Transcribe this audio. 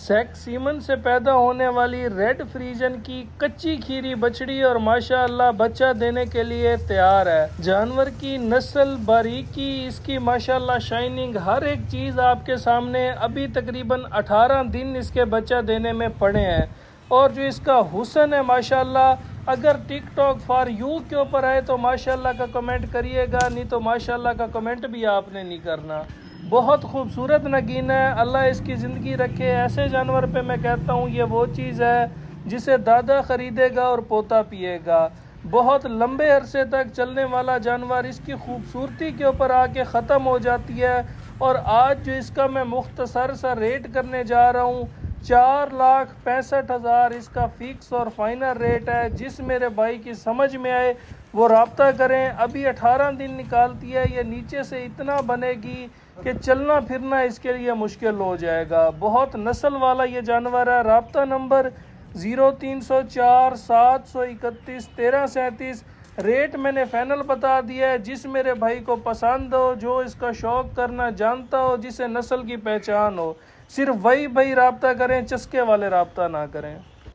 Sex semen से पैदा होने वाली रेड फ्रीजन की कच्ची खीरी बछड़ी और माशाअल्लाह बच्चा देने के लिए तैयार है। जानवर की नस्ल, बारीकी, इसकी माशाअल्लाह शाइनिंग, हर एक चीज़ आपके सामने। अभी तकरीबन 18 दिन इसके बच्चा देने में पड़े हैं और जो इसका हुस्न है माशाअल्लाह, अगर टिकटॉक फॉर यू के ऊपर आए तो माशाअल्लाह का कमेंट करिएगा, नहीं तो माशाअल्लाह का कमेंट भी आपने नहीं करना। बहुत खूबसूरत नगीना है, अल्लाह इसकी ज़िंदगी रखे। ऐसे जानवर पे मैं कहता हूँ ये वो चीज़ है जिसे दादा ख़रीदेगा और पोता पिएगा। बहुत लंबे अरसे तक चलने वाला जानवर इसकी खूबसूरती के ऊपर आके ख़त्म हो जाती है। और आज जो इसका मैं मुख्तसर सा रेट करने जा रहा हूँ, 4,65,000 इसका फ़िक्स और फाइनल रेट है। जिस मेरे भाई की समझ में आए वो रब्ता करें। अभी 18 दिन निकालती है, ये नीचे से इतना बनेगी कि चलना फिरना इसके लिए मुश्किल हो जाएगा। बहुत नस्ल वाला ये जानवर है। रब्ता नंबर 0304 731 1337। रेट मैंने फाइनल बता दिया है। जिस मेरे भाई को पसंद हो, जो इसका शौक़ करना जानता हो, जिसे नस्ल की पहचान हो, सिर्फ वही भाई रब्ता करें, चस्के वाले रब्ता ना करें।